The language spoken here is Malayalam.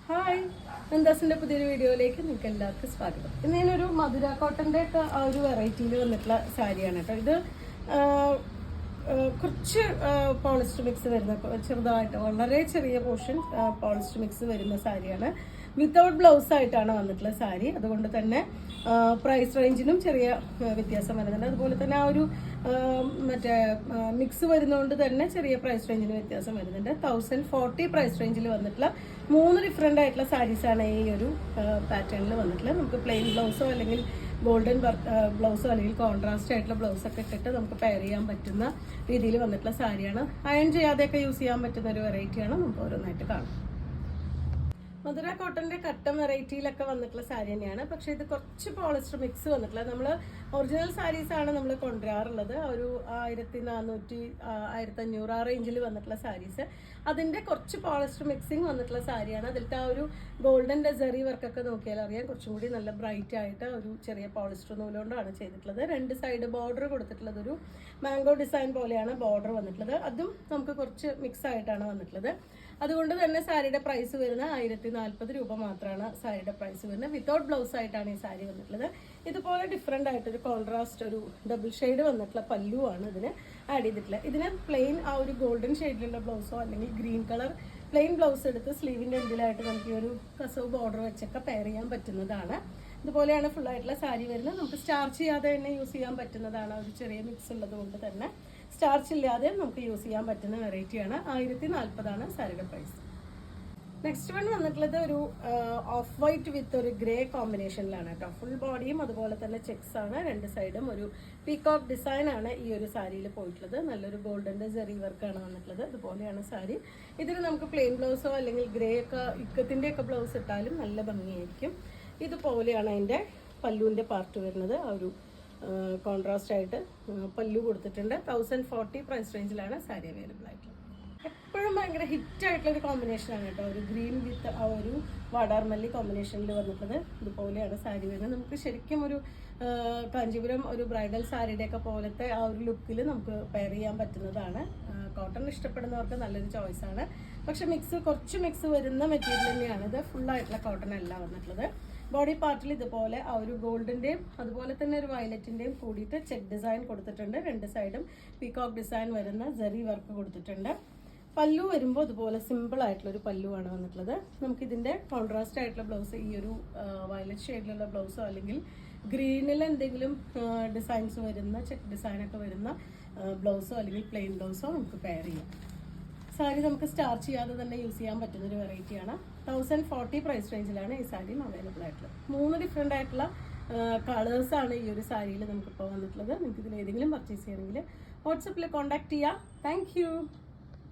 ഹായ്, നന്ദാസിൻ്റെ പുതിയൊരു വീഡിയോയിലേക്ക് നിങ്ങൾക്ക് എല്ലാവർക്കും സ്വാഗതം. ഇന്ന് ഞാനൊരു മധുര കോട്ടൻ്റെ ഒക്കെ ആ ഒരു വെറൈറ്റിയിൽ വന്നിട്ടുള്ള സാരിയാണ് കേട്ടോ. ഇത് കുറച്ച് പോളിസ്റ്റർ മിക്സ് വരുന്ന ചെറുതായിട്ട് വളരെ ചെറിയ പോർഷൻ പോളിസ്റ്റർ മിക്സ് വരുന്ന സാരിയാണ്. വിത്തൗട്ട് ബ്ലൗസ് ആയിട്ടാണ് വന്നിട്ടുള്ള സാരി. അതുകൊണ്ട് തന്നെ പ്രൈസ് റേഞ്ചിനും ചെറിയ വ്യത്യാസം വരുന്നുണ്ട്. അതുപോലെ തന്നെ ആ ഒരു മറ്റേ മിക്സ് വരുന്നതുകൊണ്ട് തന്നെ ചെറിയ പ്രൈസ് റേഞ്ചിന് വ്യത്യാസം വരുന്നുണ്ട്. 1040 പ്രൈസ് റേഞ്ചിൽ വന്നിട്ടുള്ള 3 ഡിഫറെൻ്റ് ആയിട്ടുള്ള സാരീസാണ് ഈ ഒരു പാറ്റേണിൽ വന്നിട്ടുള്ളത്. നമുക്ക് പ്ലെയിൻ ബ്ലൗസോ അല്ലെങ്കിൽ ഗോൾഡൻ ബ്ലൗസോ അല്ലെങ്കിൽ കോൺട്രാസ്റ്റ് ആയിട്ടുള്ള ബ്ലൗസൊക്കെ ഇട്ടിട്ട് നമുക്ക് പെയർ ചെയ്യാൻ പറ്റുന്ന രീതിയിൽ വന്നിട്ടുള്ള സാരിയാണ്. അയൺ ചെയ്യാതെയൊക്കെ യൂസ് ചെയ്യാൻ പറ്റുന്ന ഒരു വെറൈറ്റിയാണ്. നമുക്ക് ഓരോന്നായിട്ട് കാണാം. മധുര കോട്ടന്റെ കട്ടൻ വെറൈറ്റിയിലൊക്കെ വന്നിട്ടുള്ള സാരി തന്നെയാണ്. പക്ഷെ ഇത് കുറച്ച് പോളിസ്റ്റർ മിക്സ് വന്നിട്ടുള്ളത്. നമ്മൾ ഒറിജിനൽ സാരീസ് ആണ് നമ്മൾ കൊണ്ടുവരാറുള്ളത്. ഒരു 1400 1500 ആ റേഞ്ചിൽ വന്നിട്ടുള്ള സാരീസ്. അതിന്റെ കുറച്ച് പോളിസ്റ്റർ മിക്സിങ് വന്നിട്ടുള്ള സാരിയാണ്. അതിലത്തെ ആ ഒരു ഗോൾഡൻ ജെറി വർക്കൊക്കെ നോക്കിയാൽ അറിയാം, കുറച്ചും കൂടി നല്ല ബ്രൈറ്റ് ആയിട്ട് ഒരു ചെറിയ പോളിസ്റ്റർ നൂലുകൊണ്ടാണ് ചെയ്തിട്ടുള്ളത്. 2 സൈഡ് ബോർഡർ കൊടുത്തിട്ടുള്ളത് ഒരു മാംഗോ ഡിസൈൻ പോലെയാണ് ബോർഡർ വന്നിട്ടുള്ളത്. അതും നമുക്ക് കുറച്ച് മിക്സ് ആയിട്ടാണ് വന്നിട്ടുള്ളത്. അതുകൊണ്ട് തന്നെ സാരിയുടെ പ്രൈസ് വരുന്നത് 1040 രൂപ മാത്രമാണ് സാരിയുടെ പ്രൈസ് വരുന്നത്. വിത്തൗട്ട് ബ്ലൗസ് ആയിട്ടാണ് ഈ സാരി വന്നിട്ടുള്ളത്. ഇതുപോലെ ഡിഫറെൻ്റ് ആയിട്ടൊരു കോൺട്രാസ്റ്റ് ഒരു ഡബിൾ ഷെയ്ഡ് വന്നിട്ടുള്ള പല്ലുവാണ് ഇതിന് ആഡ് ചെയ്തിട്ടുള്ളത്. ഇതിന് പ്ലെയിൻ ആ ഒരു ഗോൾഡൻ ഷെയ്ഡിലുള്ള ബ്ലൗസോ അല്ലെങ്കിൽ ഗ്രീൻ കളർ പ്ലെയിൻ ബ്ലൗസ് എടുത്ത് സ്ലീവിൻ്റെ എൻഡിലായിട്ട് നമുക്ക് ഈ ഒരു കസവ് ബോർഡർ വെച്ചൊക്കെ പെയർ ചെയ്യാൻ പറ്റുന്നതാണ്. ഇതുപോലെയാണ് ഫുൾ ആയിട്ടുള്ള സാരി വരുന്നത്. നമുക്ക് സ്റ്റാർച്ച് ചെയ്യാതെ തന്നെ യൂസ് ചെയ്യാൻ പറ്റുന്നതാണ്. ഒരു ചെറിയ മിക്സ് ഉള്ളത് കൊണ്ട് തന്നെ സ്റ്റാർച്ച് ഇല്ലാതെ നമുക്ക് യൂസ് ചെയ്യാൻ പറ്റുന്ന വെറൈറ്റിയാണ്. 1040 സാരിയുടെ പ്രൈസ്. നെക്സ്റ്റ് വൺ വന്നിട്ടുള്ളത് ഒരു ഓഫ് വൈറ്റ് വിത്ത് ഒരു ഗ്രേ കോമ്പിനേഷനിലാണ് കേട്ടോ. ഫുൾ ബോഡിയും അതുപോലെ തന്നെ ചെക്സ് ആണ്. 2 സൈഡും ഒരു പീകോക്ക് ഡിസൈൻ ആണ് ഈ ഒരു സാരിയിൽ പോയിട്ടുള്ളത്. നല്ലൊരു ഗോൾഡൻ്റെ ജെറി വർക്കാണ് വന്നിട്ടുള്ളത്. ഇതുപോലെയാണ് സാരി. ഇതിന് നമുക്ക് പ്ലെയിൻ ബ്ലൗസോ അല്ലെങ്കിൽ ഗ്രേ ഒക്കെ ഇക്കത്തിൻ്റെ ഒക്കെ ബ്ലൗസ് ഇട്ടാലും നല്ല ഭംഗിയായിരിക്കും. ഇതുപോലെയാണ് അതിൻ്റെ പല്ലുവിൻ്റെ പാർട്ട് വരുന്നത്. ആ ഒരു കോൺട്രാസ്റ്റ് ആയിട്ട് പല്ലു കൊടുത്തിട്ടുണ്ട്. 1040 പ്രൈസ് റേഞ്ചിലാണ് സാരി അവൈലബിൾ ആയിട്ടുള്ളത്. എപ്പോഴും ഭയങ്കര ഹിറ്റായിട്ടുള്ള ഒരു കോമ്പിനേഷനാണ് കേട്ടോ. ഒരു ഗ്രീൻ വിത്ത് ആ ഒരു വാടാർമല്ലി കോമ്പിനേഷനിൽ വന്നിട്ടുള്ളത്. ഇതുപോലെയാണ് സാരി വരുന്നത്. നമുക്ക് ശരിക്കും ഒരു കാഞ്ചീപുരം ഒരു ബ്രൈഡൽ സാരിയുടെയൊക്കെ പോലത്തെ ആ ഒരു ലുക്കിൽ നമുക്ക് പെയർ ചെയ്യാൻ പറ്റുന്നതാണ്. കോട്ടൺ ഇഷ്ടപ്പെടുന്നവർക്ക് നല്ലൊരു ചോയ്സാണ്. പക്ഷെ കുറച്ച് മിക്സ് വരുന്ന മെറ്റീരിയൽ തന്നെയാണ് ഇത്. ഫുള്ളായിട്ടുള്ള കോട്ടൺ അല്ല വന്നിട്ടുള്ളത്. ബോഡി പാർട്ടിൽ ഇതുപോലെ ആ ഒരു ഗോൾഡിൻ്റെയും അതുപോലെ തന്നെ ഒരു വയലറ്റിൻ്റെയും കൂടിയിട്ട് ചെക്ക് ഡിസൈൻ കൊടുത്തിട്ടുണ്ട്. 2 സൈഡും പീകോക്ക് ഡിസൈൻ വരുന്ന ജെറി വർക്ക് കൊടുത്തിട്ടുണ്ട്. പല്ലു വരുമ്പോൾ ഇതുപോലെ സിമ്പിൾ ആയിട്ടുള്ളൊരു പല്ലുവാണ് വന്നിട്ടുള്ളത്. നമുക്കിതിൻ്റെ കോൺട്രാസ്റ്റ് ആയിട്ടുള്ള ബ്ലൗസ് ഈ ഒരു വയലറ്റ് ഷെയ്ഡിലുള്ള ബ്ലൗസോ അല്ലെങ്കിൽ ഗ്രീനിൽ എന്തെങ്കിലും ഡിസൈൻസ് വരുന്ന ചെക്ക് ഡിസൈനൊക്കെ വരുന്ന ബ്ലൗസോ അല്ലെങ്കിൽ പ്ലെയിൻ ബ്ലൗസോ നമുക്ക് പെയർ ചെയ്യാം. സാരി നമുക്ക് സ്റ്റാർച്ച് ചെയ്യാതെ തന്നെ യൂസ് ചെയ്യാൻ പറ്റുന്നൊരു വെറൈറ്റിയാണ്. 1040 പ്രൈസ് റേഞ്ചിലാണ് ഈ സാരിയും അവൈലബിൾ ആയിട്ടുള്ളത്. 3 ഡിഫറെൻ്റ് ആയിട്ടുള്ള കളേഴ്സാണ് ഈ ഒരു സാരിയിൽ നമുക്കിപ്പോൾ വന്നിട്ടുള്ളത്. നിങ്ങൾക്ക് ഇതിൽ ഏതെങ്കിലും പർച്ചേസ് ചെയ്യണമെങ്കിൽ വാട്സപ്പിൽ കോൺടാക്ട് ചെയ്യാം. താങ്ക്